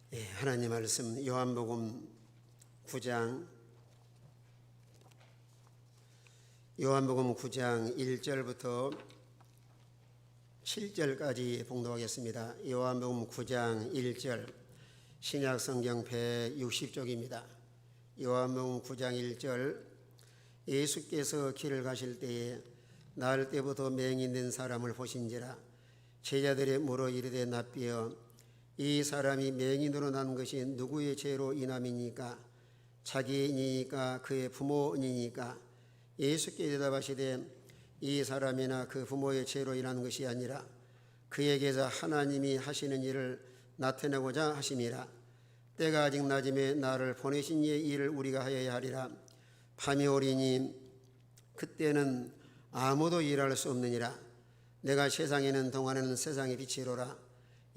하나님 말씀 요한복음 9장 1절부터 7절까지 봉독하겠습니다. 요한복음 9장 1절 신약성경 160쪽입니다. 요한복음 9장 1절 예수께서 길을 가실 때에 나을 때부터 맹인된 사람을 보신지라 제자들이 물어 이르되 납비여 이 사람이 맹인으로 난 것이 누구의 죄로 인함이니까 자기이니까 그의 부모이니까 예수께 대답하시되 이 사람이나 그 부모의 죄로 인한 것이 아니라 그에게서 하나님이 하시는 일을 나타내고자 하심이라. 때가 아직 낮음에 나를 보내신 이의 일을 우리가 하여야 하리라. 밤이 오리니 그때는 아무도 일할 수 없느니라. 내가 세상에 있는 동안에는 세상의 빛이로라.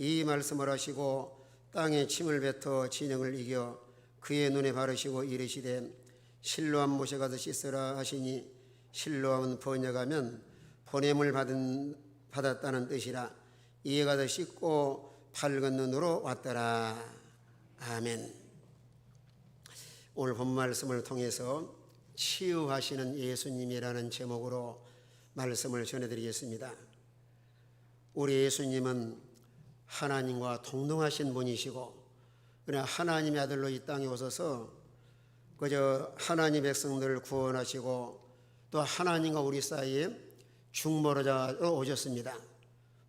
이 말씀을 하시고 땅에 침을 뱉어 진영을 이겨 그의 눈에 바르시고 이르시되 실로암 못에 가서 씻으라 하시니 실로암은 번역하면 보냄을 받았다는 뜻이라. 이에 가서 씻고 밝은 눈으로 왔더라. 아멘. 오늘 본 말씀을 통해서 치유하시는 예수님이라는 제목으로 말씀을 전해드리겠습니다. 우리 예수님은 하나님과 동등하신 분이시고 그냥 하나님의 아들로 이 땅에 오셔서 그저 하나님 백성들을 구원하시고 또 하나님과 우리 사이에 중보자로 오셨습니다.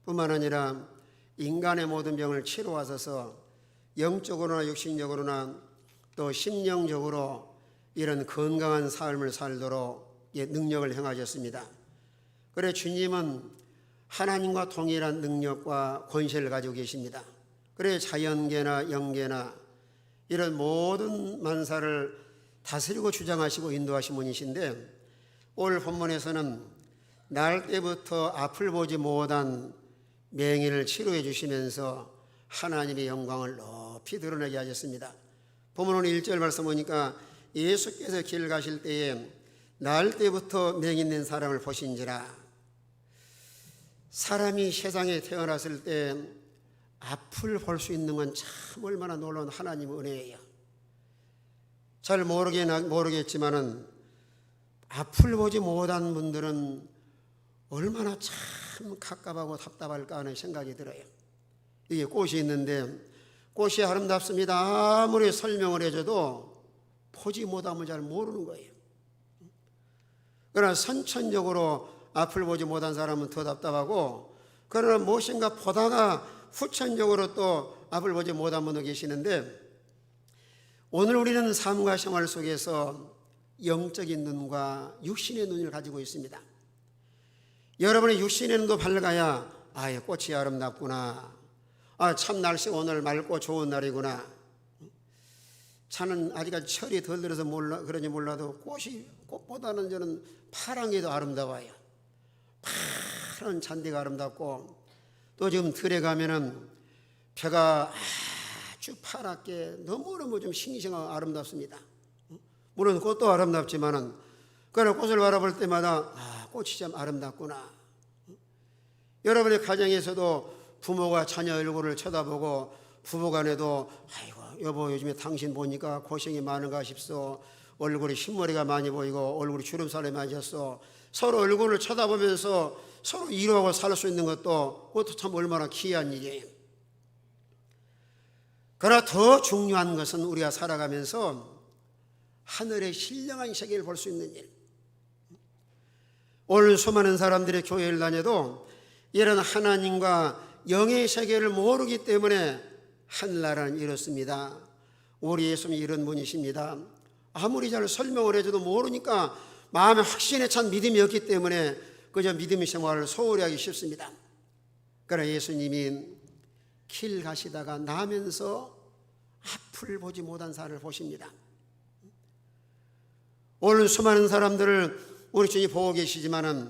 뿐만 아니라 인간의 모든 병을 치료하셔서 영적으로나 육신적으로나 또 심령적으로 이런 건강한 삶을 살도록 능력을 행하셨습니다. 그래 주님은 하나님과 동일한 능력과 권세를 가지고 계십니다. 그래 자연계나 영계나 이런 모든 만사를 다스리고 주장하시고 인도하신 분이신데 오늘 본문에서는 날 때부터 앞을 보지 못한 맹인을 치료해 주시면서 하나님의 영광을 높이 드러내게 하셨습니다. 본문 1절 말씀 보니까 예수께서 길 가실 때에 날 때부터 맹인된 사람을 보신지라. 사람이 세상에 태어났을 때 앞을 볼 수 있는 건 참 얼마나 놀라운 하나님의 은혜예요. 잘 모르겠지만은 앞을 보지 못한 분들은 얼마나 참 갑갑하고 답답할까 하는 생각이 들어요. 이게 꽃이 있는데 꽃이 아름답습니다. 아무리 설명을 해줘도 보지 못하면 잘 모르는 거예요. 그러나 선천적으로 앞을 보지 못한 사람은 더 답답하고, 그러나 무엇인가 보다가 후천적으로 또 앞을 보지 못한 분도 계시는데, 오늘 우리는 삶과 생활 속에서 영적인 눈과 육신의 눈을 가지고 있습니다. 여러분의 육신의 눈도 밝아야 꽃이 아름답구나, 참 날씨가 오늘 맑고 좋은 날이구나. 저는 아직까지 철이 덜 들어서 그런지 몰라도 꽃보다는 저는 파란 게 더 아름다워요. 파란 잔디가 아름답고, 또 지금 들에 가면은 벼가 아주 파랗게 너무너무 좀 싱싱하고 아름답습니다. 물론 꽃도 아름답지만은 그러나 꽃을 바라볼 때마다 꽃이 참 아름답구나. 여러분의 가정에서도 부모가 자녀 얼굴을 쳐다보고 부부간에도 아이고 여보 요즘에 당신 보니까 고생이 많은가 싶소. 얼굴이 흰머리가 많이 보이고 얼굴이 주름살이 많이 졌어. 서로 얼굴을 쳐다보면서 서로 이루어가고 살 수 있는 그것도 참 얼마나 귀한 일이에요. 그러나 더 중요한 것은 우리가 살아가면서 하늘의 신령한 세계를 볼 수 있는 일. 오늘 수많은 사람들이 교회를 다녀도 이런 하나님과 영의 세계를 모르기 때문에 하늘나라는 이렇습니다. 우리 예수님이 이런 분이십니다. 아무리 잘 설명을 해줘도 모르니까 마음에 확신에 찬 믿음이 없기 때문에 그저 믿음의 생활을 소홀히 하기 쉽습니다. 그러나 예수님이 길 가시다가 나면서 앞을 보지 못한 사람을 보십니다. 오늘 수많은 사람들을 우리 주님이 보고 계시지만은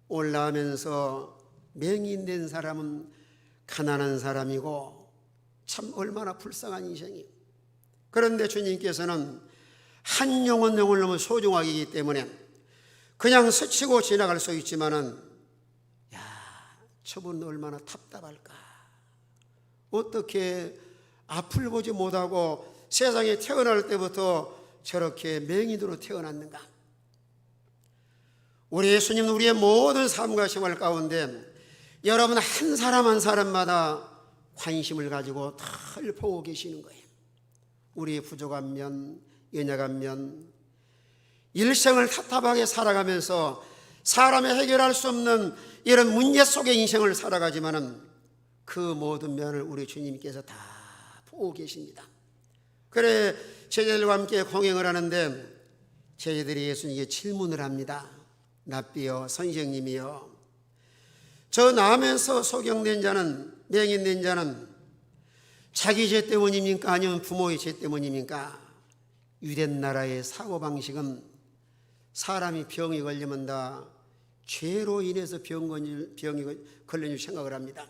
오늘 나면서 맹인된 사람은 가난한 사람이고 참 얼마나 불쌍한 인생이에요. 그런데 주님께서는 한 영혼 영혼을 너무 소중하기 때문에 그냥 스치고 지나갈 수 있지만은 저분은 얼마나 답답할까. 어떻게 앞을 보지 못하고 세상에 태어날 때부터 저렇게 맹인으로 태어났는가? 우리 예수님은 우리의 모든 삶과 생활 가운데 여러분 한 사람 한 사람마다 관심을 가지고 늘 보고 계시는 거예요. 우리의 부족한 면, 연약한 면, 일생을 답답하게 살아가면서 사람이 해결할 수 없는 이런 문제 속의 인생을 살아가지만은 그 모든 면을 우리 주님께서 다 보고 계십니다. 그래 제자들과 함께 공행을 하는데 제자들이 예수님께 질문을 합니다. 랍비여, 선생님이여, 저 나면서 소경된 자는, 맹인된 자는 자기 죄 때문입니까? 아니면 부모의 죄 때문입니까? 유대 나라의 사고방식은 사람이 병이 걸리면 다 죄로 인해서 병이 걸린 줄 생각을 합니다.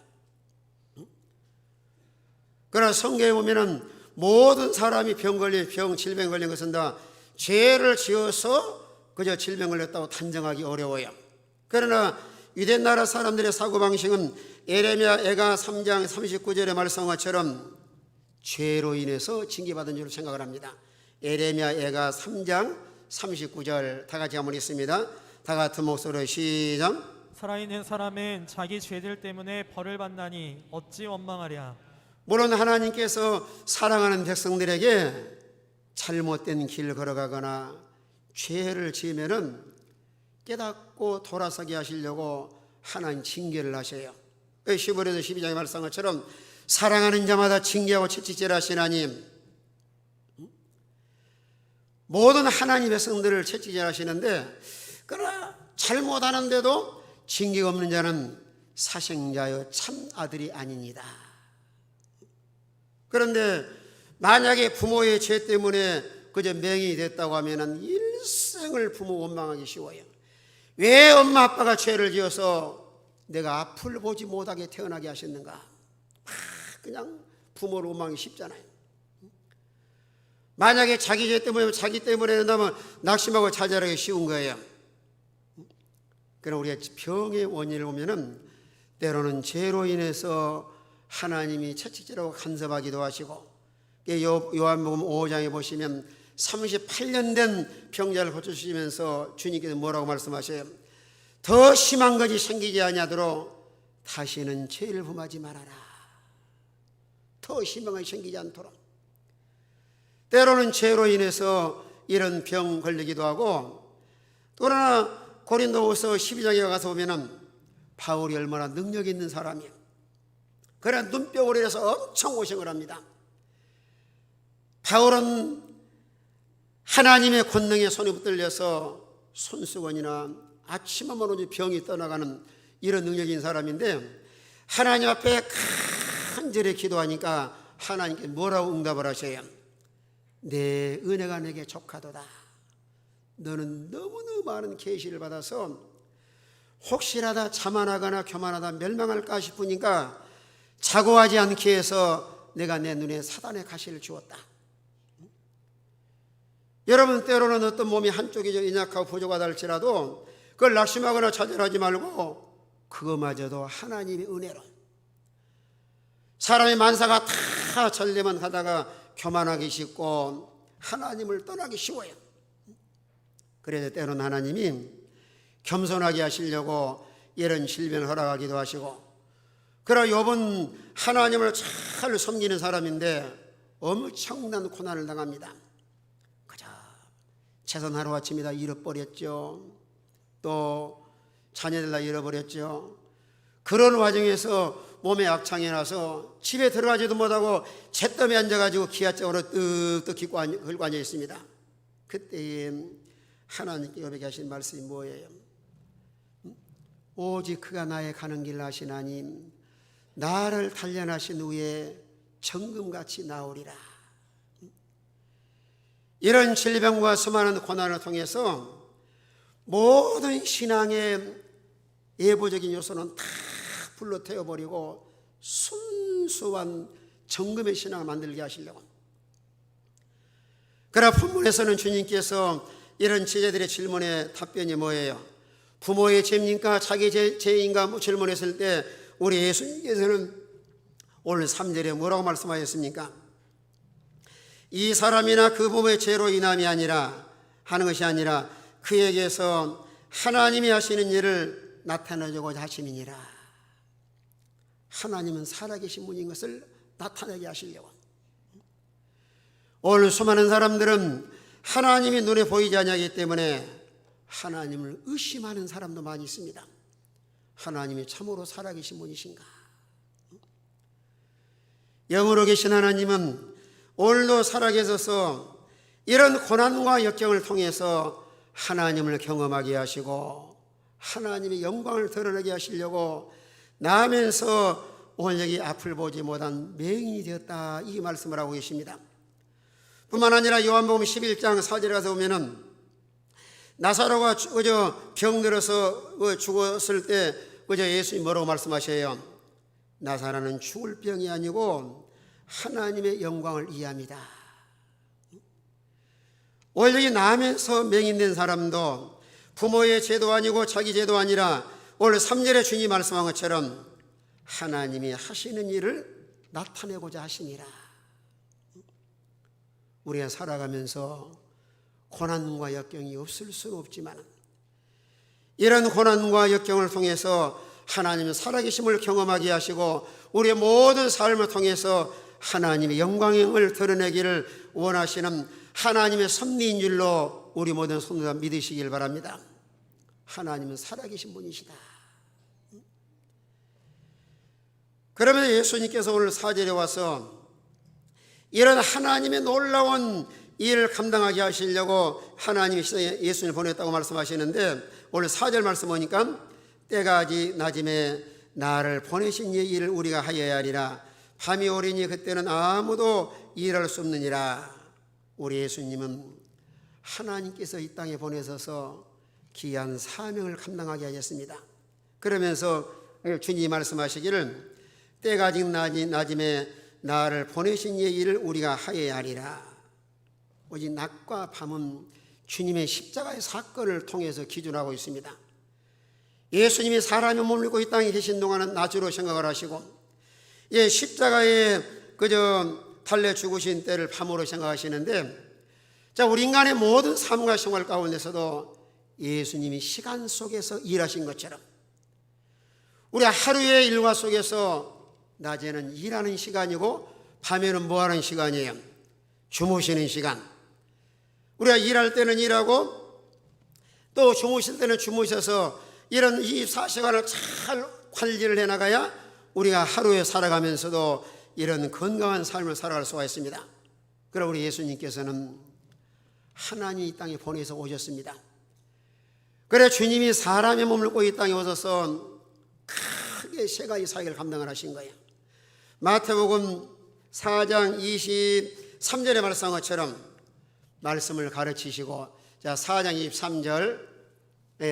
그러나 성경에 보면은 모든 사람이 질병 걸린 것은 다 죄를 지어서 그저 질병 걸렸다고 단정하기 어려워요. 그러나 유대 나라 사람들의 사고방식은 에레미야 애가 3장 39절의 말씀한 것처럼 죄로 인해서 징계받은 줄 생각을 합니다. 에레미야 애가 3장 39절 다 같이 한번 읽습니다. 다 같은 목소리로 시작. 살아있는 사람은 자기 죄들 때문에 벌을 받나니 어찌 원망하랴. 물론 하나님께서 사랑하는 백성들에게 잘못된 길을 걸어가거나 죄를 지으면은 깨닫고 돌아서게 하시려고 하나님 징계를 하셔요. 시브리서 12장에 말씀한 것처럼 사랑하는 자마다 징계하고 채찍질 하시나님, 모든 하나님 백성들을 채찍질 하시는데, 그러나 잘못하는데도 징계가 없는 자는 사생자여 참 아들이 아닙니다. 그런데 만약에 부모의 죄 때문에 그저 맹인이 됐다고 하면 일생을 부모 원망하기 쉬워요. 왜 엄마 아빠가 죄를 지어서 내가 앞을 보지 못하게 태어나게 하셨는가? 그냥 부모를 원망하기 쉽잖아요. 만약에 자기 죄 때문에 자기 때문에 된다면 낙심하고 자살하기 쉬운 거예요. 그러나 우리가 병의 원인을 보면은 때로는 죄로 인해서 하나님이 채찍질하고 간섭하기도 하시고, 요한복음 5장에 보시면 38년 된 병자를 고쳐주시면서 주님께서 뭐라고 말씀하셔요? 더 심한 것이 생기지 아니하도록 다시는 죄를 범하지 말아라. 더 심한 것이 생기지 않도록. 때로는 죄로 인해서 이런 병 걸리기도 하고, 그러나 고린도후서 12장에 가서 보면은 바울이 얼마나 능력 있는 사람이에요. 그러나 눈병으로 인해서 엄청 고생을 합니다. 바울은 하나님의 권능에 손이 붙들려서 손수건이나 아침 한번 오지 병이 떠나가는 이런 능력인 사람인데, 하나님 앞에 간절히 기도하니까 하나님께 뭐라고 응답을 하셔요? 내 은혜가 내게 족하도다. 너는 너무너무 많은 계시를 받아서 혹시라도 자만하거나 교만하다 멸망할까 싶으니까 자고하지 않게 해서 내가 내 눈에 사단의 가시를 주었다. 여러분, 때로는 어떤 몸이 한쪽이 연약하고 부족하다 할지라도 그걸 낙심하거나 좌절하지 말고 그거마저도 하나님의 은혜로, 사람의 만사가 다 전례만 가다가 교만하기 쉽고 하나님을 떠나기 쉬워요. 그래서 때로는 하나님이 겸손하게 하시려고 이런 질병을 허락하기도 하시고, 그러나 욥은 하나님을 잘 섬기는 사람인데 엄청난 고난을 당합니다. 그저 재산 하루아침에 다 잃어버렸죠. 또 자녀들 다 잃어버렸죠. 그런 와중에서 몸에 악창이 나서 집에 들어가지도 못하고 잿더미에 앉아가지고 기아장으로 뜩뜩 긁고 앉아 있습니다. 그때에 하나님께 욥에게 하신 말씀이 뭐예요? 오직 그가 나의 가는 길을 아시나니 나를 단련하신 후에 정금같이 나오리라. 이런 질병과 수많은 고난을 통해서 모든 신앙의 예보적인 요소는 다 불로 태워버리고 순수한 정금의 신앙을 만들게 하시려고. 그러나 본문에서는 주님께서 이런 제자들의 질문에 답변이 뭐예요? 부모의 죄입니까? 자기 죄인가? 질문했을 때 우리 예수님께서는 오늘 3절에 뭐라고 말씀하셨습니까? 이 사람이나 그 부모의 죄로 인함이 아니라 하는 것이 아니라 그에게서 하나님이 하시는 일을 나타내고자 하심이니라. 하나님은 살아계신 분인 것을 나타내게 하시려고. 오늘 수많은 사람들은 하나님이 눈에 보이지 않기 때문에 하나님을 의심하는 사람도 많이 있습니다. 하나님이 참으로 살아계신 분이신가? 영으로 계신 하나님은 오늘도 살아계셔서 이런 고난과 역경을 통해서 하나님을 경험하게 하시고 하나님의 영광을 드러내게 하시려고 나면서 오늘 여기 앞을 보지 못한 맹인이 되었다, 이 말씀을 하고 계십니다. 뿐만 아니라 요한복음 11장 4절에 가서 보면은 나사로가 병들어서 죽었을 때 예수님이 뭐라고 말씀하셔요? 나사로는 죽을 병이 아니고 하나님의 영광을 이해합니다. 오늘 여기 나면서 맹인된 사람도 부모의 죄도 아니고 자기 죄도 아니라 오늘 3절에 주님이 말씀한 것처럼 하나님이 하시는 일을 나타내고자 하시니라. 우리가 살아가면서 고난과 역경이 없을 수는 없지만 이런 고난과 역경을 통해서 하나님의 살아계심을 경험하게 하시고 우리의 모든 삶을 통해서 하나님의 영광을 드러내기를 원하시는 하나님의 섭리인 줄로 우리 모든 성도가 믿으시길 바랍니다. 하나님은 살아계신 분이시다. 그러면 예수님께서 오늘 4절에 와서 이런 하나님의 놀라운 일을 감당하게 하시려고 하나님이 예수님을 보냈다고 말씀하시는데 오늘 4절 말씀 보니까 때가 아직 낮음에 나를 보내신 이의 일을 우리가 하여야 하리라. 밤이 오리니 그때는 아무도 일할 수 없느니라. 우리 예수님은 하나님께서 이 땅에 보내셔서 귀한 사명을 감당하게 하셨습니다. 그러면서 주님이 말씀하시기를 때가 아직 낮음에 나를 보내신 이의 일을 우리가 하여야 하리라. 오직 낮과 밤은 주님의 십자가의 사건을 통해서 기준하고 있습니다. 예수님이 사람의 몸을 입고 이 땅에 계신 동안은 낮으로 생각을 하시고 십자가에 달려 죽으신 때를 밤으로 생각하시는데 우리 인간의 모든 삶과 생활 가운데서도 예수님이 시간 속에서 일하신 것처럼 우리 하루의 일과 속에서 낮에는 일하는 시간이고 밤에는 뭐하는 시간이에요? 주무시는 시간. 우리가 일할 때는 일하고 또 주무실 때는 주무셔서 이런 24시간을 잘 관리를 해나가야 우리가 하루에 살아가면서도 이런 건강한 삶을 살아갈 수가 있습니다. 그러나 우리 예수님께서는 하나님 이 땅에 보내서 오셨습니다. 그래 주님이 사람의 몸을 입고 이 땅에 오셔서 크게 세 가지 사역을 감당을 하신 거예요. 마태복음 4장 23절에 말씀한 것처럼 말씀을 가르치시고 4장 23절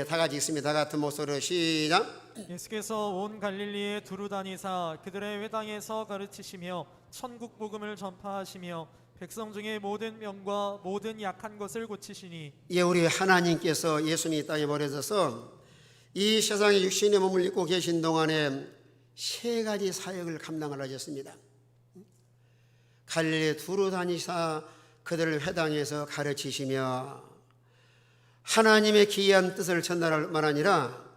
다 같이 읽습니다. 다 같은 목소리로 시작. 예수께서 온 갈릴리에 두루 다니사 그들의 회당에서 가르치시며 천국 복음을 전파하시며 백성 중에 모든 병과 모든 약한 것을 고치시니. 우리 하나님께서 예수님이 이 땅에 보내셔서 이 세상에 육신의 몸을 입고 계신 동안에 세 가지 사역을 감당을 하셨습니다. 갈릴리에 두루 다니사 그들을 회당에서 가르치시며 하나님의 기이한 뜻을 전달할 뿐만 아니라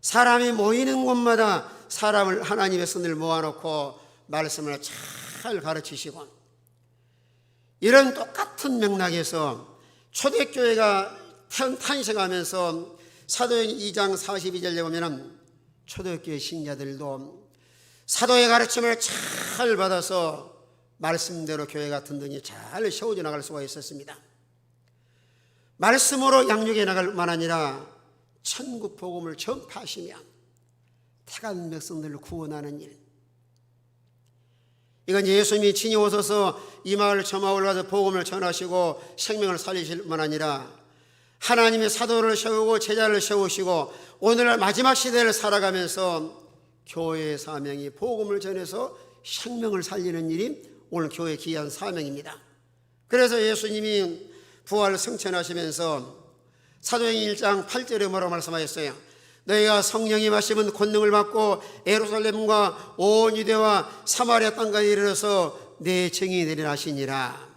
사람이 모이는 곳마다 사람을 하나님의 손을 모아놓고 말씀을 잘 가르치시고 이런 똑같은 맥락에서 초대교회가 탄생하면서 사도행 2장 42절에 보면 초대교회 신자들도 사도의 가르침을 잘 받아서 말씀대로 교회가 든든히 잘 세워져 나갈 수가 있었습니다. 말씀으로 양육해 나갈 뿐만 아니라 천국 복음을 전파하시며 택한 백성들을 구원하는 일, 이건 예수님이 친히 오셔서 이 마을 저 마을 가서 복음을 전하시고 생명을 살리실 뿐만 아니라 하나님의 사도를 세우고 제자를 세우시고 오늘날 마지막 시대를 살아가면서 교회의 사명이 복음을 전해서 생명을 살리는 일이 오늘 교회의 귀한 사명입니다. 그래서 예수님이 부활을 승천하시면서 사도행 1장 8절에 뭐라고 말씀하셨어요? 너희가 성령이 마시면 권능을 받고 예루살렘과 온 유대와 사마리아 땅까지 이르러서 내 증인이 되리라 하시니라.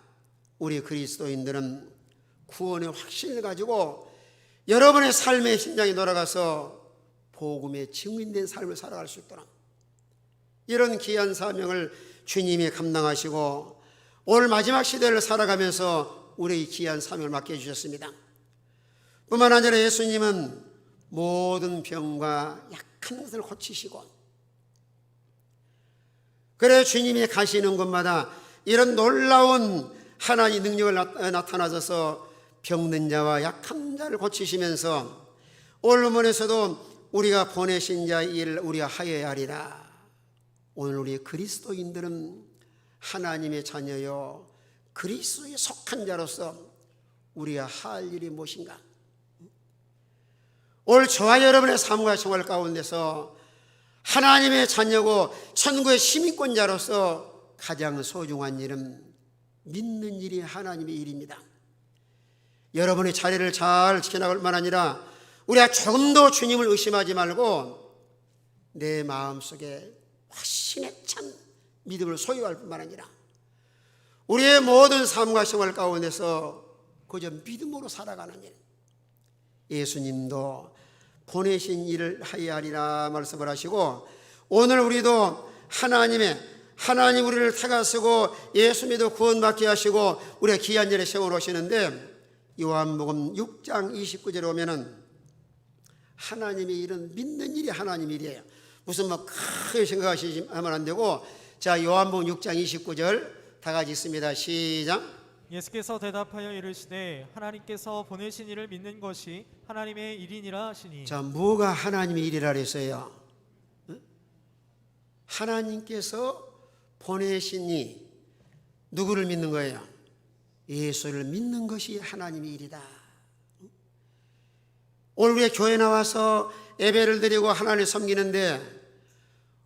우리 그리스도인들은 구원의 확신을 가지고 여러분의 삶의 심장이 돌아가서 복음의 증인된 삶을 살아갈 수 있도록 이런 귀한 사명을 주님이 감당하시고 오늘 마지막 시대를 살아가면서 우리의 귀한 사명을 맡겨주셨습니다. 뿐만 아니라 예수님은 모든 병과 약한 것을 고치시고, 그래 주님이 가시는 곳마다 이런 놀라운 하나님의 능력을 나타나셔서 병든 자와 약한 자를 고치시면서 오늘 본문에서도 우리가 보내신 자의 일 우리가 하여야 하리라. 오늘 우리 그리스도인들은 하나님의 자녀요 그리스도에 속한 자로서 우리가 할 일이 무엇인가? 오늘 저와 여러분의 삶과 생활 가운데서 하나님의 자녀고 천국의 시민권자로서 가장 소중한 일은 믿는 일이 하나님의 일입니다. 여러분의 자리를 잘 지켜나갈 만 아니라 우리가 조금도 주님을 의심하지 말고 내 마음속에 확신에 찬 믿음을 소유할 뿐만 아니라 우리의 모든 삶과 생활 가운데서 그저 믿음으로 살아가는 일, 예수님도 보내신 일을 하여야 하리라 말씀을 하시고, 오늘 우리도 하나님 우리를 택하시고 예수 믿어 구원받게 하시고 우리가 귀한 일에 세워놓으시는데, 요한복음 6장 29절에 오면은 하나님의 일은 믿는 일이 하나님 일이에요. 무슨 크게 생각하시면 안 되고, 자 요한복음 6장 29절 다 같이 있습니다. 시작. 예수께서 대답하여 이르시되 하나님께서 보내신 이를 믿는 것이 하나님의 일이니라 하시니. 자, 뭐가 하나님의 일이라 그랬어요? 하나님께서 보내신 이 누구를 믿는 거예요? 예수를 믿는 것이 하나님의 일이다. 오늘 우리가 교회 나와서 예배를 드리고 하나님을 섬기는데,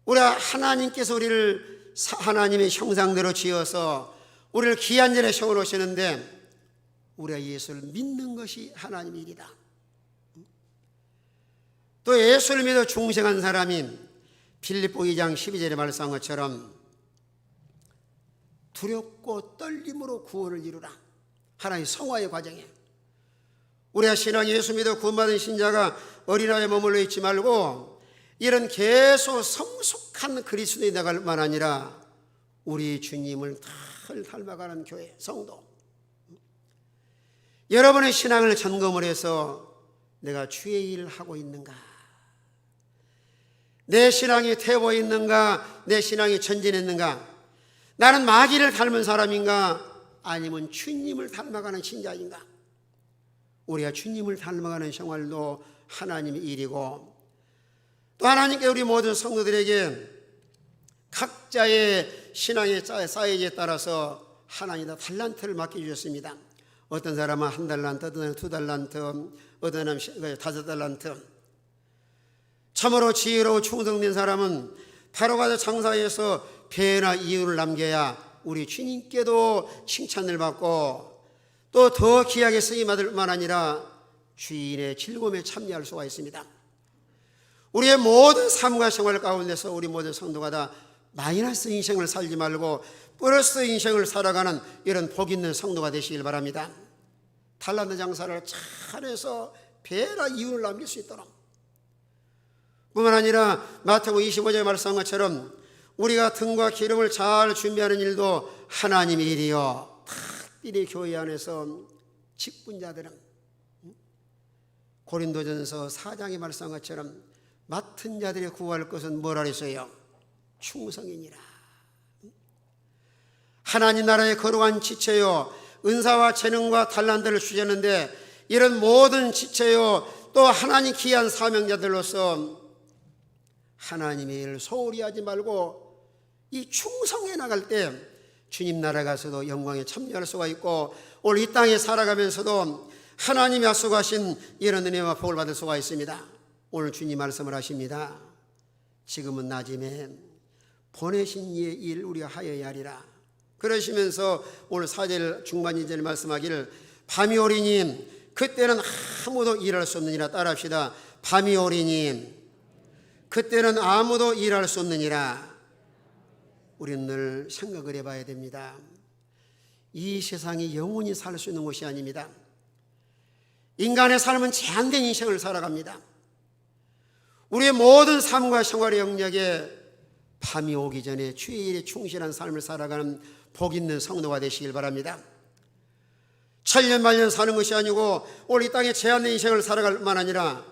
우리가 하나님께서 우리를 하나님의 형상대로 지어서 우리를 귀한 자리에 세워놓으시는데 우리가 예수를 믿는 것이 하나님의 일이다. 또 예수를 믿어 중생한 사람이 빌립보 2장 12절에 말씀한 것처럼 두렵고 떨림으로 구원을 이루라. 하나님의 성화의 과정에 우리가 신앙 예수 믿어 구원받은 신자가 어린아이에 머물러 있지 말고 이런 계속 성숙한 그리스도인이 나갈 만 아니라 우리 주님을 잘 닮아가는 교회 성도, 여러분의 신앙을 점검을 해서 내가 주의 일을 하고 있는가, 내 신앙이 태워 있는가, 내 신앙이 전진했는가, 나는 마귀를 닮은 사람인가 아니면 주님을 닮아가는 신자인가. 우리가 주님을 닮아가는 생활도 하나님의 일이고, 또 하나님께 우리 모든 성도들에게 각자의 신앙의 사이즈에 따라서 하나님이 다 달란트를 맡겨주셨습니다. 어떤 사람은 1달란트, 어떤 사람은 2달란트, 어떤 사람은 5달란트. 참으로 지혜로워 충성된 사람은 바로 가서 장사해서 배나 이윤을 남겨야 우리 주님께도 칭찬을 받고 또 더 귀하게 쓰임받을 만 아니라 주인의 즐거움에 참여할 수가 있습니다. 우리의 모든 삶과 생활 가운데서 우리 모든 성도가 다 마이너스 인생을 살지 말고 플러스 인생을 살아가는 이런 복 있는 성도가 되시길 바랍니다. 달란트 장사를 잘해서 배나 이윤을 남길 수 있도록, 뿐만 아니라 마태복음 25절에 말씀한 것처럼 우리가 등과 기름을 잘 준비하는 일도 하나님의 일이요, 특별히 교회 안에서 직분자들은 고린도전서 4장에 말씀한 것처럼 맡은 자들이 구할 것은 뭐라 그랬어요? 충성이니라. 하나님 나라의 거룩한 지체요 은사와 재능과 달란트를 주셨는데, 이런 모든 지체요 또 하나님 귀한 사명자들로서 하나님의 일을 소홀히 하지 말고 이 충성해 나갈 때 주님 나라 가서도 영광에 참여할 수가 있고, 오늘 이 땅에 살아가면서도 하나님이 약속하신 이런 은혜와 복을 받을 수가 있습니다. 오늘 주님 말씀을 하십니다. 지금은 낮임에 보내신 이의 일 우리가 하여야 하리라. 그러시면서 오늘 4절 중반 2절에 말씀하기를 밤이 오리니 그때는 아무도 일할 수 없느니라. 따라합시다. 밤이 오리니 그때는 아무도 일할 수 없느니라. 우리는 늘 생각을 해봐야 됩니다. 이 세상이 영원히 살 수 있는 것이 아닙니다. 인간의 삶은 제한된 인생을 살아갑니다. 우리의 모든 삶과 생활의 영역에 밤이 오기 전에 주의 일에 충실한 삶을 살아가는 복 있는 성도가 되시길 바랍니다. 천년 만년 사는 것이 아니고 오늘 이 땅에 제한된 인생을 살아갈 뿐만 아니라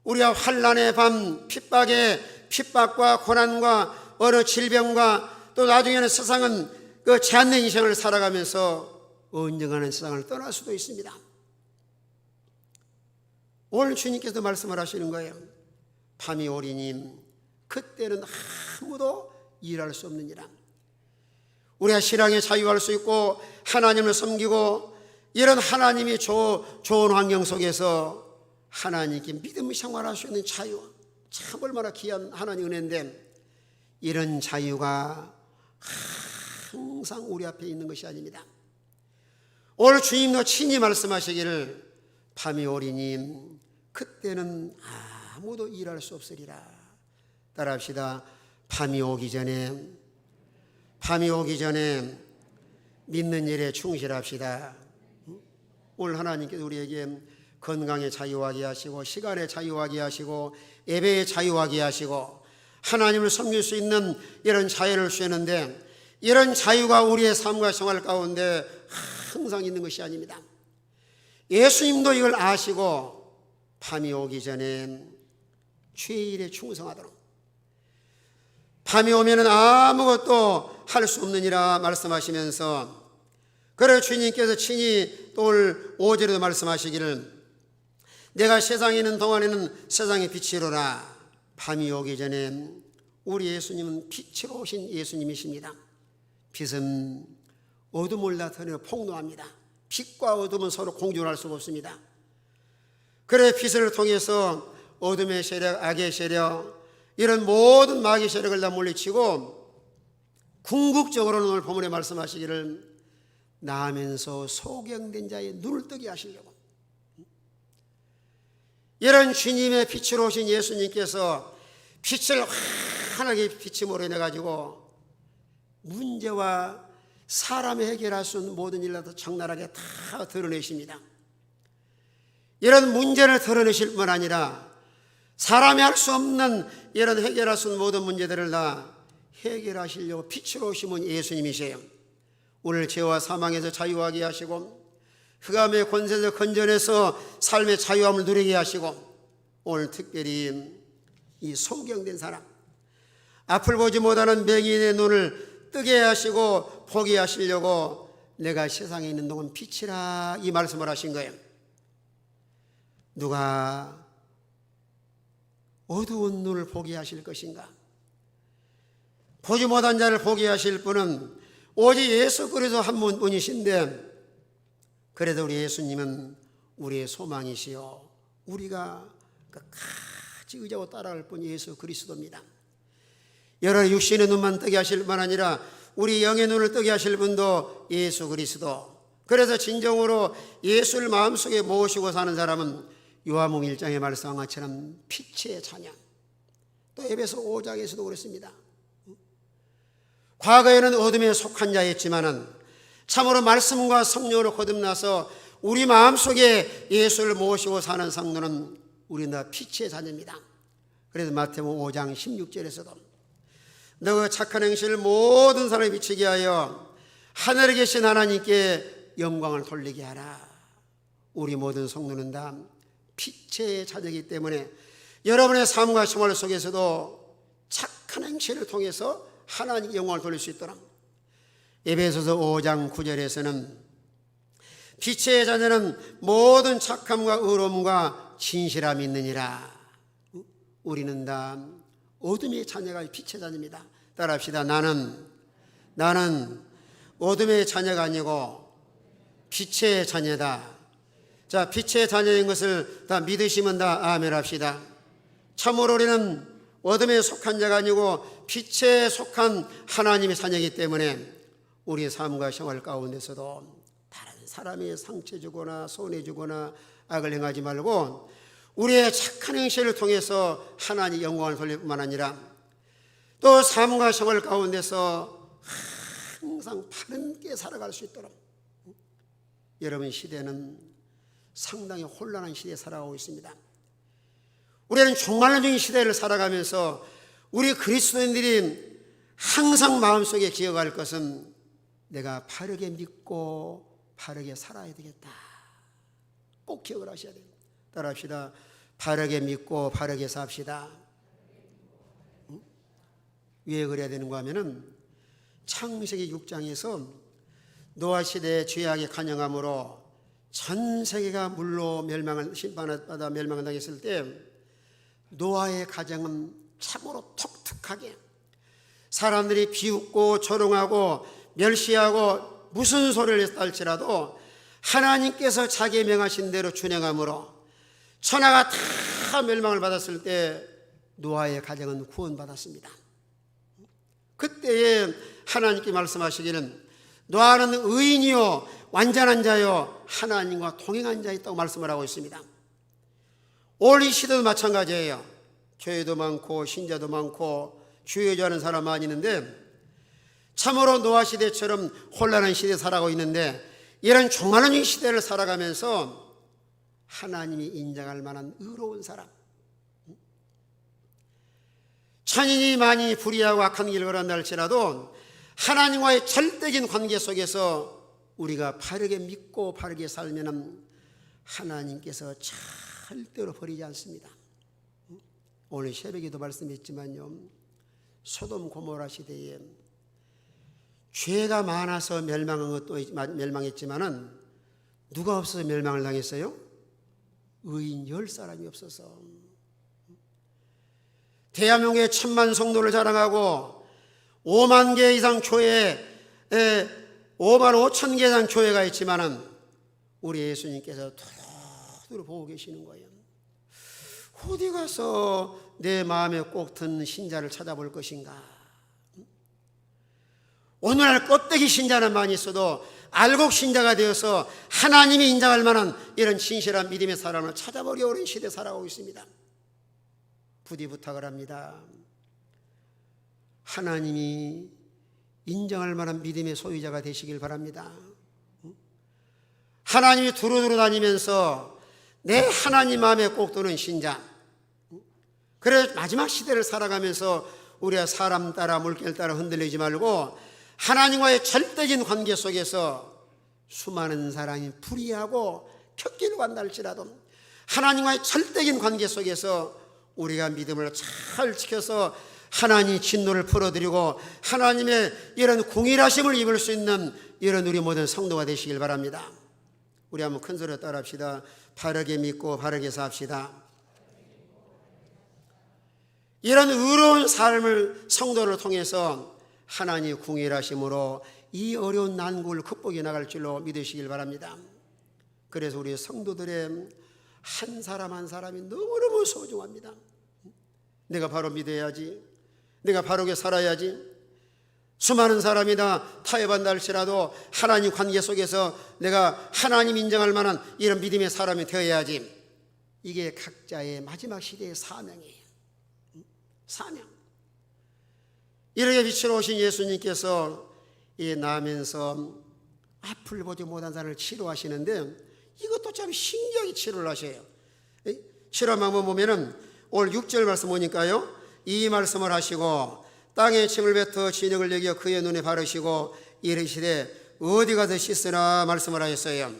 우리가 환난의 밤, 핍박과 고난과 어느 질병과 또 나중에는 세상은 그 제한된 인생을 살아가면서 언젠가는 세상을 떠날 수도 있습니다. 오늘 주님께서 말씀을 하시는 거예요. 밤이 오리니 그때는 아무도 일할 수 없느니라. 우리가 신앙에 자유할 수 있고 하나님을 섬기고 이런 하나님이 좋은 환경 속에서 하나님께 믿음 생활할 수 있는 자유, 참 얼마나 귀한 하나님 은혜인데 이런 자유가 항상 우리 앞에 있는 것이 아닙니다. 오늘 주님도 친히 말씀하시기를 밤이 오리니 그때는 아무도 일할 수 없으리라. 따라합시다. 밤이 오기 전에 믿는 일에 충실합시다. 오늘 하나님께서 우리에게 건강에 자유하게 하시고 시간에 자유하게 하시고 예배에 자유하게 하시고 하나님을 섬길 수 있는 이런 자유를 주셨는데 이런 자유가 우리의 삶과 생활 가운데 항상 있는 것이 아닙니다. 예수님도 이걸 아시고 밤이 오기 전에 주의 일에 충성하도록, 밤이 오면은 아무것도 할 수 없느니라 말씀하시면서, 그래 주님께서 친히 또 오늘 5절에도 말씀하시기를 내가 세상에 있는 동안에는 세상의 빛이로라. 밤이 오기 전에 우리 예수님은 빛으로 오신 예수님이십니다. 빛은 어둠을 나타내어 폭로합니다. 빛과 어둠은 서로 공존할 수가 없습니다. 그래 빛을 통해서 어둠의 세력, 악의 세력, 이런 모든 마귀 세력을 다 물리치고 궁극적으로는 오늘 본문에 말씀하시기를 나면서 소경된 자의 눈을 뜨게 하시려고, 이런 주님의 빛으로 오신 예수님께서 빛을 환하게 비침으로 인해 가지고 문제와 사람이 해결할 수 있는 모든 일도 적나라하게 다 드러내십니다. 이런 문제를 드러내실 뿐 아니라 사람이 할 수 없는 이런 해결할 수 있는 모든 문제들을 다 해결하시려고 빛으로 오시면 예수님이세요. 오늘 죄와 사망에서 자유하게 하시고 흑암의 권세에서 건져내서 삶의 자유함을 누리게 하시고, 오늘 특별히 이 소경된 사람, 앞을 보지 못하는 맹인의 눈을 뜨게 하시고 보게 하시려고 내가 세상에 있는 동안 빛이라 이 말씀을 하신 거예요. 누가 어두운 눈을 보게 하실 것인가? 보지 못한 자를 보게 하실 분은 오직 예수 그리스도 한 분이신데, 그래도 우리 예수님은 우리의 소망이시요 우리가 같이 의지하고 따라갈 분이 예수 그리스도입니다. 여러분 육신의 눈만 뜨게 하실 뿐 아니라 우리 영의 눈을 뜨게 하실 분도 예수 그리스도. 그래서 진정으로 예수를 마음속에 모시고 사는 사람은 요한복음 1장에 말씀한 것처럼 빛의 자녀. 또 에베소 5장에서도 그랬습니다. 과거에는 어둠에 속한 자였지만은 참으로 말씀과 성령으로 거듭나서 우리 마음속에 예수를 모시고 사는 성도는 우리는 다 빛의 자녀입니다. 그래서 마태복음 5장 16절에서도 너가 착한 행실을 모든 사람에 비치게 하여 하늘에 계신 하나님께 영광을 돌리게 하라. 우리 모든 성도는 다 빛의 자녀이기 때문에 여러분의 삶과 생활 속에서도 착한 행실을 통해서 하나님께 영광을 돌릴 수 있도록, 에베소서 5장 9절에서는 빛의 자녀는 모든 착함과 의로움과 진실함이 있느니라. 우리는 다 어둠의 자녀가 빛의 자녀입니다. 따라합시다. 나는 어둠의 자녀가 아니고 빛의 자녀다. 자, 빛의 자녀인 것을 다 믿으시면 다 아멘 합시다. 참으로 우리는 어둠에 속한 자가 아니고 빛에 속한 하나님의 자녀이기 때문에 우리의 삶과 생활 가운데서도 다른 사람이 상처 주거나 손해 주거나 악을 행하지 말고 우리의 착한 행실을 통해서 하나님 영광을 돌릴 뿐만 아니라 또 삶과 생활 가운데서 항상 바른 게 살아갈 수 있도록. 여러분, 시대는 상당히 혼란한 시대에 살아가고 있습니다. 우리는 종말론적인 시대를 살아가면서 우리 그리스도인들이 항상 마음속에 기억할 것은 내가 바르게 믿고 바르게 살아야 되겠다. 꼭 기억을 하셔야 돼요. 따라합시다. 바르게 믿고 바르게 삽시다. 왜 그래야 되는가 하면은 창세기 6장에서 노아 시대의 죄악의 간영함으로 전 세계가 물로 심판받아 멸망을 당했을 때 노아의 가정은 참으로 독특하게 사람들이 비웃고 조롱하고 멸시하고 무슨 소리를 했다 할지라도 하나님께서 자기의 명하신 대로 준행함으로 천하가 다 멸망을 받았을 때 노아의 가정은 구원받았습니다. 그때에 하나님께 말씀하시기는 노아는 의인이요 완전한 자요 하나님과 동행한 자였다고 말씀을 하고 있습니다. 오늘 이 시대도 마찬가지예요. 교회도 많고 신자도 많고 주여주하는 사람 많이 있는데 참으로 노아 시대처럼 혼란한 시대에 살아가고 있는데 이런 종말론적인 시대를 살아가면서 하나님이 인정할 만한 의로운 사람, 천인이 많이 불의하고 악한 길을 걸어간다 할지라도 하나님과의 절대적인 관계 속에서 우리가 바르게 믿고 바르게 살면 하나님께서 절대로 버리지 않습니다. 오늘 새벽에도 말씀했지만요, 소돔 고모라 시대에 죄가 많아서 멸망한 것도 멸망했지만은 누가 없어서 멸망을 당했어요? 의인 10사람이 없어서. 대한민국에 1000만 성도를 자랑하고 5만 개 이상 교회, 5만 5천 개 이상 교회가 있지만은 우리 예수님께서 두루두루 보고 계시는 거예요. 어디 가서 내 마음에 꼭 든 신자를 찾아볼 것인가? 오늘날 껍데기 신자는 많이 있어도 알곡 신자가 되어서 하나님이 인정할 만한 이런 진실한 믿음의 사람을 찾아보기 어려운 시대에 살아가고 있습니다. 부디 부탁을 합니다. 하나님이 인정할 만한 믿음의 소유자가 되시길 바랍니다. 하나님이 두루두루 다니면서 내 하나님 마음에 꼭 드는 신자, 그래 마지막 시대를 살아가면서 우리가 사람 따라 물결 따라 흔들리지 말고 하나님과의 절대적인 관계 속에서 수많은 사람이 불의하고 격기를 간다 할지라도 하나님과의 절대적인 관계 속에서 우리가 믿음을 잘 지켜서 하나님의 진노를 풀어드리고 하나님의 이런 공의하심을 입을 수 있는 이런 우리 모든 성도가 되시길 바랍니다. 우리 한번 큰 소리로 따라합시다. 바르게 믿고 바르게 삽시다. 이런 의로운 삶을 성도를 통해서 하나님의 궁일하심으로 이 어려운 난국을 극복해 나갈 줄로 믿으시길 바랍니다. 그래서 우리 성도들의 한 사람 한 사람이 너무너무 소중합니다. 내가 바로 믿어야지, 내가 바르게 살아야지. 수많은 사람이 다 타협한다 할지라도 하나님 관계 속에서 내가 하나님 인정할 만한 이런 믿음의 사람이 되어야지. 이게 각자의 마지막 시대의 사명이에요. 사명. 이렇게 빛으로 오신 예수님께서 이 나면서 앞을 보지 못한 사람을 치료하시는데 이것도 참 신기하게 치료를 하셔요. 치료 방법 보면은 오늘 6절 말씀 보니까요, 이 말씀을 하시고 땅에 침을 뱉어 진흙을 여겨 그의 눈에 바르시고 이르시되 어디 가서 씻으라 말씀을 하셨어요.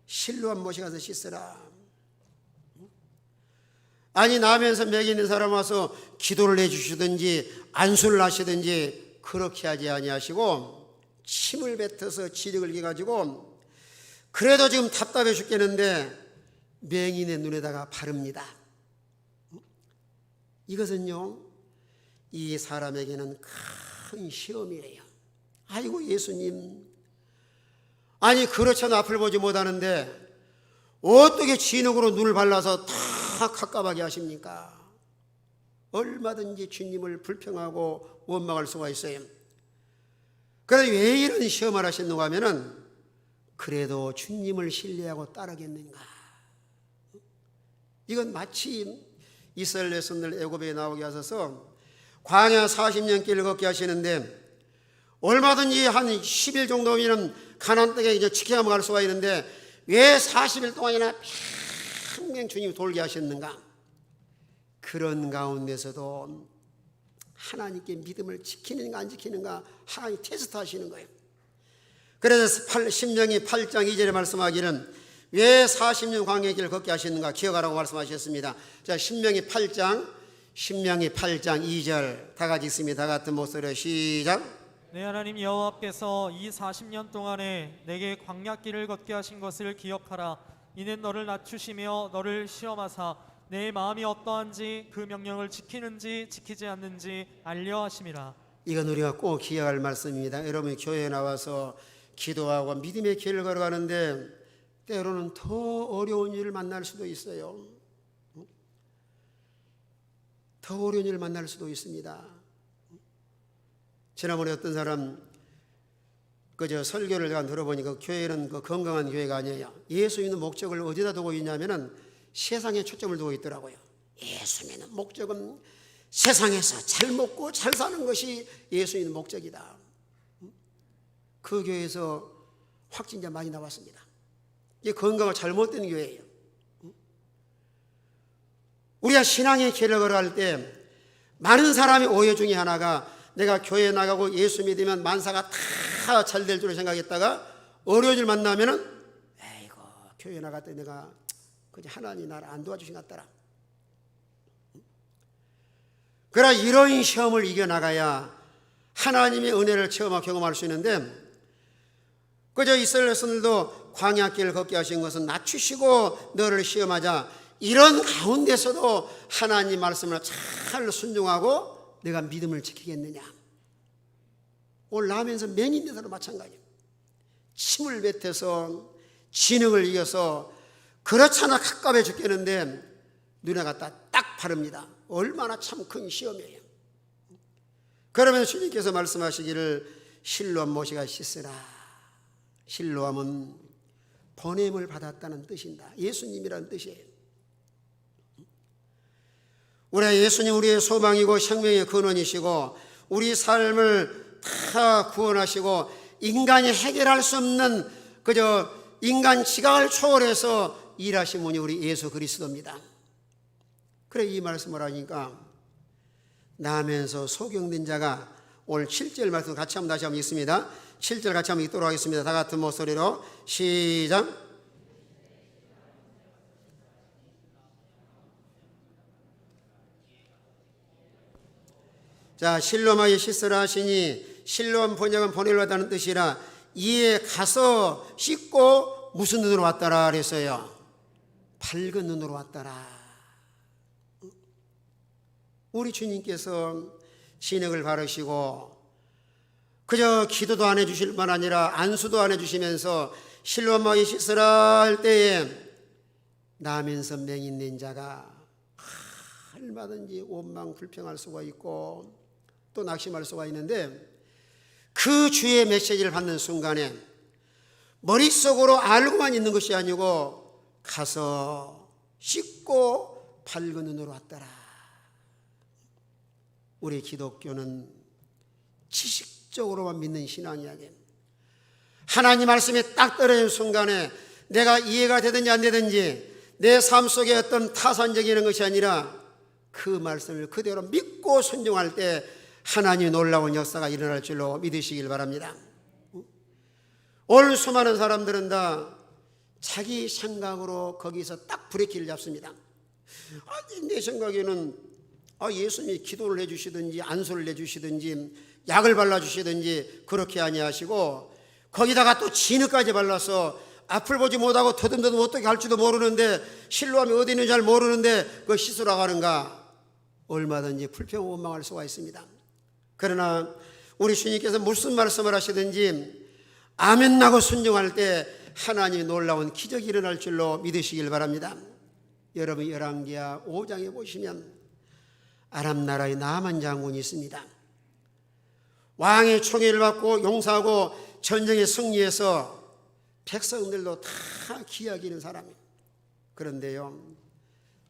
실로암 못에 가서 씻으라. 아니 나면서 맥이 있는 사람 와서 기도를 해주시든지 안수를 하시든지 그렇게 하지 아니하시고 침을 뱉어서 진흙을 해가지고 그래도 지금 답답해 죽겠는데 맹인의 눈에다가 바릅니다. 이것은요, 이 사람에게는 큰 시험이에요. 아이고 예수님, 아니 그렇잖아 앞을 보지 못하는데 어떻게 진흙으로 눈을 발라서 다 깝깝하게 하십니까? 얼마든지 주님을 불평하고 원망할 수가 있어요. 그런데 왜 이런 시험을 하셨는가 하면은 그래도 주님을 신뢰하고 따르겠는가? 이건 마치 이스라엘 백성들 애굽에 나오게 하셔서 광야 40년 길을 걷게 하시는데 얼마든지 한 10일 정도면 가나안 땅에 이제 지켜가며 갈 수가 있는데 왜 40일 동안이나 평생 주님이 돌게 하셨는가? 그런 가운데서도 하나님께 믿음을 지키는가 안 지키는가 하나님 테스트 하시는 거예요. 그래서 신명기 8장 2절에 말씀하기는 왜 40년 광야의 길을 걷게 하셨는가 기억하라고 말씀하셨습니다. 자, 신명기 8장 2절 다 같이 읽습니다. 다 같은 목소리로 시작. 내 하나님 여호와께서 이 40년 동안에 내게 광야길을 걷게 하신 것을 기억하라. 이는 너를 낮추시며 너를 시험하사 내 마음이 어떠한지 그 명령을 지키는지 지키지 않는지 알려 하심이라. 이건 우리가 꼭 기억할 말씀입니다. 여러분이 교회에 나와서 기도하고 믿음의 길을 걸어가는데 때로는 더 어려운 일을 만날 수도 있어요. 더 어려운 일을 만날 수도 있습니다. 지난번에 어떤 사람 그저 설교를 제가 들어보니까 교회는 그 건강한 교회가 아니에요. 예수 믿는 목적을 어디다 두고 있냐면은 세상에 초점을 두고 있더라고요. 예수 믿는 목적은 세상에서 잘 먹고 잘 사는 것이 예수 믿는 목적이다. 그 교회에서 확진자 많이 나왔습니다. 이게 건강을 잘못된 교회예요. 우리가 신앙의 길을 걸어갈 때 많은 사람이 오해 중에 하나가 내가 교회에 나가고 예수 믿으면 만사가 다 잘 될 줄 생각했다가 어려운 일 만나면은 에이고 교회 나갔더니 내가 그냥 하나님이 나를 안 도와주신 것 같더라. 그러나 이런 시험을 이겨나가야 하나님의 은혜를 체험하고 경험할 수 있는데 그저 이스라엘 백성들도 광야길을 걷게 하신 것은 낮추시고 너를 시험하자. 이런 가운데서도 하나님 말씀을 잘 순종하고 내가 믿음을 지키겠느냐. 오늘 나면서 맹인들도 마찬가지예요. 침을 뱉어서 진흙을 이겨서 그렇잖아 갑갑해 죽겠는데 눈에 갖다 딱 바릅니다. 얼마나 참 큰 시험이에요. 그러면 주님께서 말씀하시기를 실로암 모시가 씻으라. 실로암은 보냄을 받았다는 뜻입니다. 예수님이라는 뜻이에요. 우리 예수님 우리의 소망이고 생명의 근원이시고 우리 삶을 다 구원하시고 인간이 해결할 수 없는 그저 인간 지각을 초월해서 일하신 분이 우리 예수 그리스도입니다. 그래 이 말씀을 하니까 나면서 소경된 자가 오늘 7절 말씀 같이 한번 다시 한번 읽습니다. 7절 같이 한번 읽도록 하겠습니다. 다 같은 목소리로 시작. 자, 실로암에 씻으라 하시니 실로암 번역은 보내려 왔다는 뜻이라 이에 가서 씻고 무슨 눈으로 왔더라 그랬어요. 밝은 눈으로 왔더라. 우리 주님께서 진흙을 바르시고 그저 기도도 안 해주실 뿐 아니라 안수도 안 해주시면서 실로암에 씻으라 할 때에 나면서 맹인된 자가 얼마든지 원망 불평할 수가 있고 또 낙심할 수가 있는데 그 주의 메시지를 받는 순간에 머릿속으로 알고만 있는 것이 아니고 가서 씻고 밝은 눈으로 왔더라. 우리 기독교는 지식적으로만 믿는 신앙이 아니에요. 하나님 말씀이 딱 떨어지는 순간에 내가 이해가 되든지 안 되든지 내 삶 속에 어떤 타산적인 것이 아니라 그 말씀을 그대로 믿고 순종할 때 하나님의 놀라운 역사가 일어날 줄로 믿으시길 바랍니다. 오늘 수많은 사람들은 다 자기 생각으로 거기서 딱 브레이크를 잡습니다. 내 생각에는 예수님이 기도를 해주시든지 안수를 해주시든지 약을 발라주시든지 그렇게 아니하시고 거기다가 또 진흙까지 발라서 앞을 보지 못하고 더듬더듬 어떻게 할지도 모르는데 실로암이 어디 있는지 잘 모르는데 그거 씻으러 가는가. 얼마든지 불평 원망할 수가 있습니다. 그러나 우리 주님께서 무슨 말씀을 하시든지 아멘 나고 순종할 때 하나님의 놀라운 기적이 일어날 줄로 믿으시길 바랍니다. 여러분 열왕기하 5장에 보시면 아람 나라의 나만 장군이 있습니다. 왕의 총애를 받고 용사하고 전쟁에 승리해서 백성들도 다 기약이는 사람이에요. 그런데요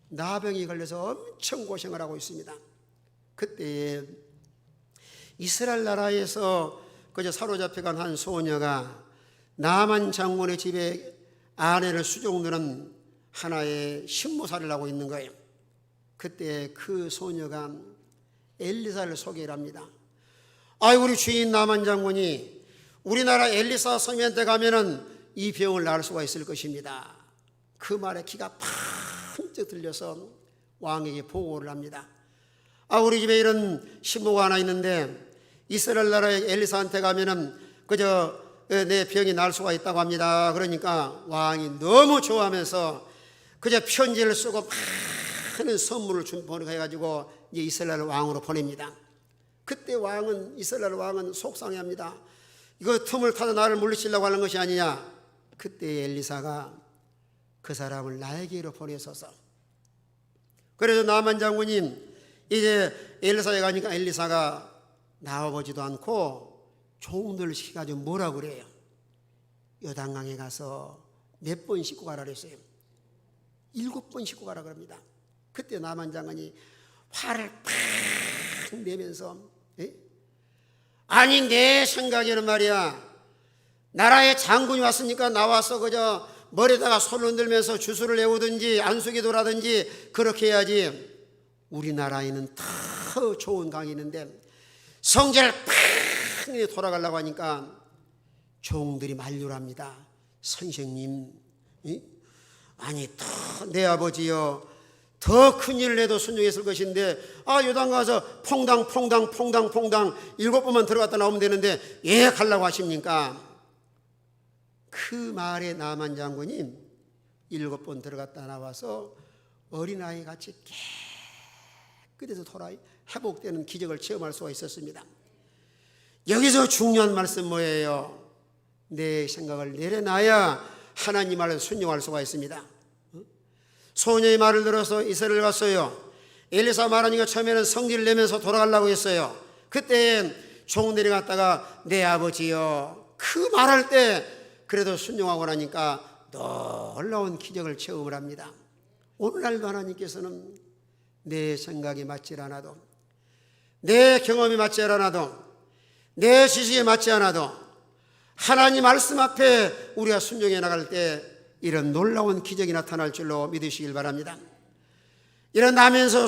나병이 걸려서 엄청 고생을 하고 있습니다. 그때 이스라엘 나라에서 그저 사로잡혀간 한 소녀가 나만 장군의 집에 아내를 수종드는 하나의 신모살을 하고 있는 거예요. 그때 그 소녀가 엘리사를 소개를 합니다. 우리 주인 나만 장군이 우리나라 엘리사 성면한테 가면은 이 병을 나을 수가 있을 것입니다. 그 말에 기가 팡쩍 들려서 왕에게 보고를 합니다. 우리 집에 이런 신모가 하나 있는데 이스라엘 나라의 엘리사한테 가면은 그저 내 병이 나을 수가 있다고 합니다. 그러니까 왕이 너무 좋아하면서 그저 편지를 쓰고 많은 선물을 보내가지고 이제 이스라엘 왕으로 보냅니다. 그때 이스라엘 왕은 속상해합니다. 이거 틈을 타서 나를 물리치려고 하는 것이 아니냐. 그때 엘리사가 그 사람을 나에게로 보내소서. 그래서 나만 장군님 이제 엘리사에 가니까 엘리사가 나와보지도 않고 종들을 시켜가지고 뭐라 그래요? 요단강에 가서 몇 번 씻고 가라 그랬어요. 7번 씻고 가라 그럽니다. 그때 나만 장군이 화를 팍 내면서 아니 내 생각에는 말이야 나라의 장군이 왔으니까 나와서 그저 머리에다가 손을 흔들면서 주술을 내오든지 안수기도라든지 그렇게 해야지. 우리나라에는 더 좋은 강이 있는데 성전을 팍 돌아가려고 하니까 종들이 만류를 합니다. 선생님 아니 더 내 아버지여 더 큰 일을 해도 순종했을 것인데 요단 가서 퐁당 7번만 들어갔다 나오면 되는데 왜 가려고 하십니까? 그 말에 나만 장군이 7번 들어갔다 나와서 어린아이 같이 깨끗해서 돌아 회복되는 기적을 체험할 수가 있었습니다. 여기서 중요한 말씀 뭐예요? 내 생각을 내려놔야 하나님 말을 순종할 수가 있습니다. 소녀의 말을 들어서 이스라엘 갔어요. 엘리사 말하니까 처음에는 성질을 내면서 돌아가려고 했어요. 그때 종들이 갔다가 내 아버지요 그 말할 때 그래도 순종하고 나니까 놀라운 기적을 체험을 합니다. 오늘날도 하나님께서는 내 생각이 맞지 않아도 내 경험이 맞지 않아도 내 지식에 맞지 않아도 하나님 말씀 앞에 우리가 순종해 나갈 때 이런 놀라운 기적이 나타날 줄로 믿으시길 바랍니다. 이런 나면서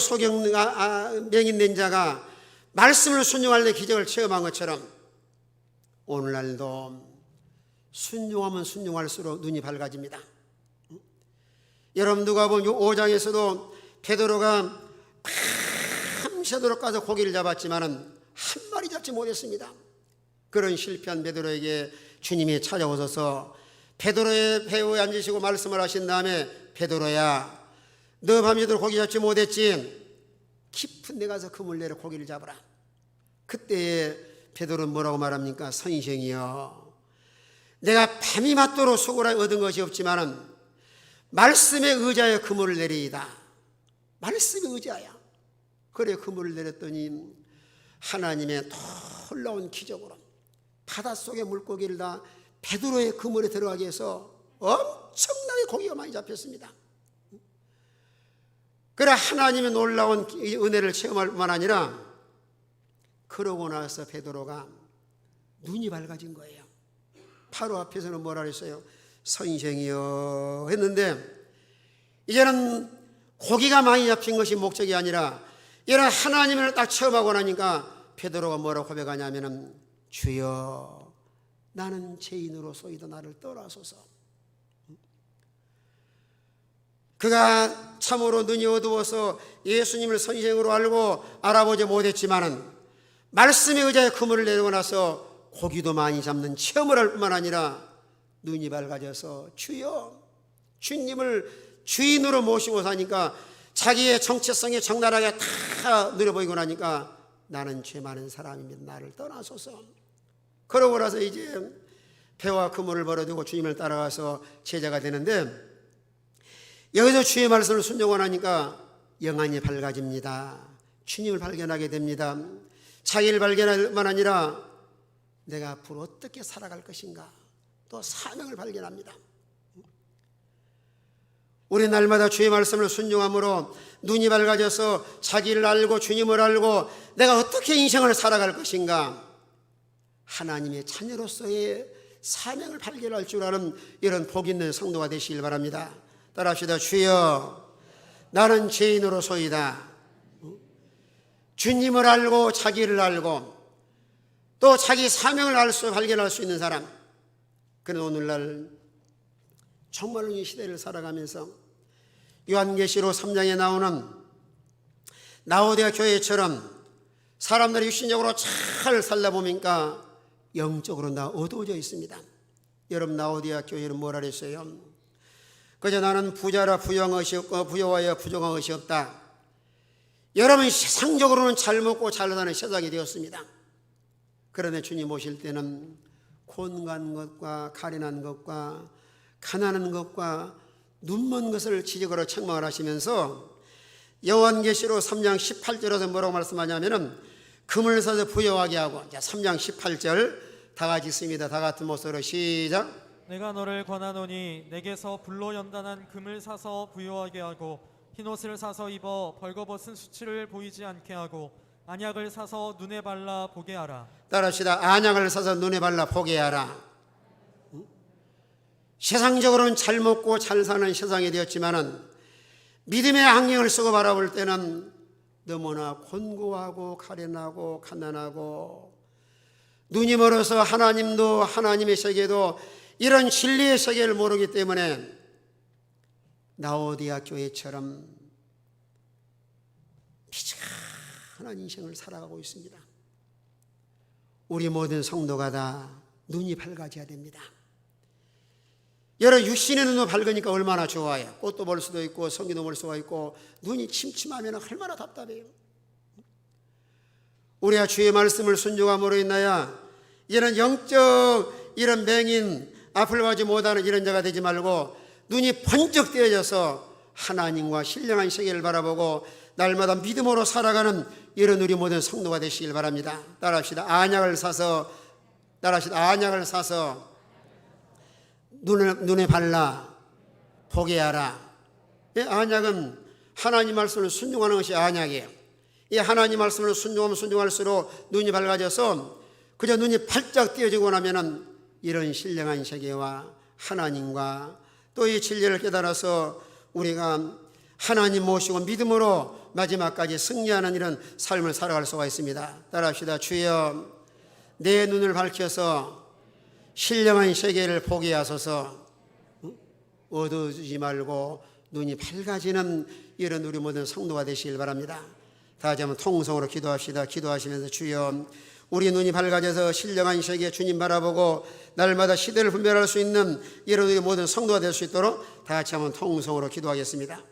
맹인된 자가 말씀을 순종할 때 기적을 체험한 것처럼 오늘날도 순종하면 순종할수록 눈이 밝아집니다. 여러분 누가복음 5장에서도 베드로가 밤새도록 가서 고기를 잡았지만은 한 마리 잡지 못했습니다. 그런 실패한 베드로에게 주님이 찾아오셔서 베드로의 배후에 앉으시고 말씀을 하신 다음에 베드로야 너 밤새도록 고기 잡지 못했지? 깊은 데 가서 그물 내려 고기를 잡으라. 그때 베드로는 뭐라고 말합니까? 선생이여 내가 밤이 맞도록 수고를 얻은 것이 없지만은 말씀에 의지하여 그물을 내리이다. 말씀에 의지하여. 그래 그물을 내렸더니 하나님의 놀라운 기적으로 바닷속의 물고기를 다 베드로의 그물에 들어가게 해서 엄청나게 고기가 많이 잡혔습니다. 그래 하나님의 놀라운 은혜를 체험할 뿐만 아니라 그러고 나서 베드로가 눈이 밝아진 거예요. 바로 앞에서는 뭐라 그랬어요? 선생이여 했는데 이제는 고기가 많이 잡힌 것이 목적이 아니라 이런 하나님을 딱 체험하고 나니까 베드로가 뭐라고 고백하냐면은 주여 나는 죄인으로소이다 나를 떠나소서. 그가 참으로 눈이 어두워서 예수님을 선생으로 알고 알아보지 못했지만은 말씀에 의지하여 그물을 내리고 나서 고기도 많이 잡는 체험을 할 뿐만 아니라 눈이 밝아져서 주여 주님을 주인으로 모시고 사니까 자기의 정체성이 적나라하게 다 누려보이고 나니까 나는 죄 많은 사람입니다. 나를 떠나소서. 그러고 나서 이제 배와 그물을 벌어두고 주님을 따라가서 제자가 되는데 여기서 주의 말씀을 순종을 하니까 영안이 밝아집니다. 주님을 발견하게 됩니다. 자기를 발견할 뿐만 아니라 내가 앞으로 어떻게 살아갈 것인가 또 사명을 발견합니다. 우리 날마다 주의 말씀을 순종함으로 눈이 밝아져서 자기를 알고 주님을 알고 내가 어떻게 인생을 살아갈 것인가 하나님의 자녀로서의 사명을 발견할 줄 아는 이런 복 있는 성도가 되시길 바랍니다. 따라합시다. 주여, 나는 죄인으로소이다. 주님을 알고 자기를 알고 또 자기 사명을 발견할 수 있는 사람. 그는 오늘날 정말로 이 시대를 살아가면서 요한계시록 3장에 나오는 라오디아 교회처럼 사람들이 육신적으로 잘 살다 보니까 영적으로 다 어두워져 있습니다. 여러분, 라오디아 교회는 뭐라 그랬어요? 그저 나는 부자라 부유한 것이 없고 부여하여 부족한 것이 없다. 여러분, 세상적으로는 잘 먹고 잘 사는 세상이 되었습니다. 그런데 주님 오실 때는 곤간 것과 가련한 것과 가난한 것과 눈먼 것을 지적으로 책망을 하시면서 요한계시록 3장 18절에서 뭐라고 말씀하냐면은 금을 사서 부여하게 하고, 3장 18절 다 같이 있습니다. 다 같은 목소리로 시작. 내가 너를 권하노니 내게서 불로 연단한 금을 사서 부여하게 하고 흰옷을 사서 입어 벌거벗은 수치를 보이지 않게 하고 안약을 사서 눈에 발라 보게 하라. 따라합시다. 안약을 사서 눈에 발라 보게 하라. 세상적으로는 잘 먹고 잘 사는 세상이 되었지만은 믿음의 안경을 쓰고 바라볼 때는 너무나 곤고하고 가련하고 가난하고 눈이 멀어서 하나님도 하나님의 세계도 이런 진리의 세계를 모르기 때문에 라오디아 교회처럼 비참한 인생을 살아가고 있습니다. 우리 모든 성도가 다 눈이 밝아져야 됩니다. 여러 육신의 눈도 밝으니까 얼마나 좋아요. 꽃도 볼 수도 있고 성기도 볼 수가 있고 눈이 침침하면 얼마나 답답해요. 우리가 주의 말씀을 순종함으로 인하여 이런 영적 이런 맹인 앞을 보지 못하는 이런 자가 되지 말고 눈이 번쩍 떼어져서 하나님과 신령한 세계를 바라보고 날마다 믿음으로 살아가는 이런 우리 모든 성도가 되시길 바랍니다. 따라합시다. 안약을 사서 눈에 발라 보게 하라. 이 안약은 하나님 말씀을 순종하는 것이 안약이에요. 이 하나님 말씀을 순종하면 순종할수록 눈이 밝아져서 그저 눈이 발짝 띄어지고 나면은 이런 신령한 세계와 하나님과 또 이 진리를 깨달아서 우리가 하나님 모시고 믿음으로 마지막까지 승리하는 이런 삶을 살아갈 수가 있습니다. 따라합시다. 주여, 내 눈을 밝혀서 신령한 세계를 보게 하소서. 어두워지지 말고 눈이 밝아지는 이런 우리 모든 성도가 되시길 바랍니다. 다 같이 한번 통성으로 기도합시다. 기도하시면서 주여, 우리 눈이 밝아져서 신령한 세계 주님 바라보고 날마다 시대를 분별할 수 있는 이런 우리 모든 성도가 될 수 있도록 다 같이 한번 통성으로 기도하겠습니다.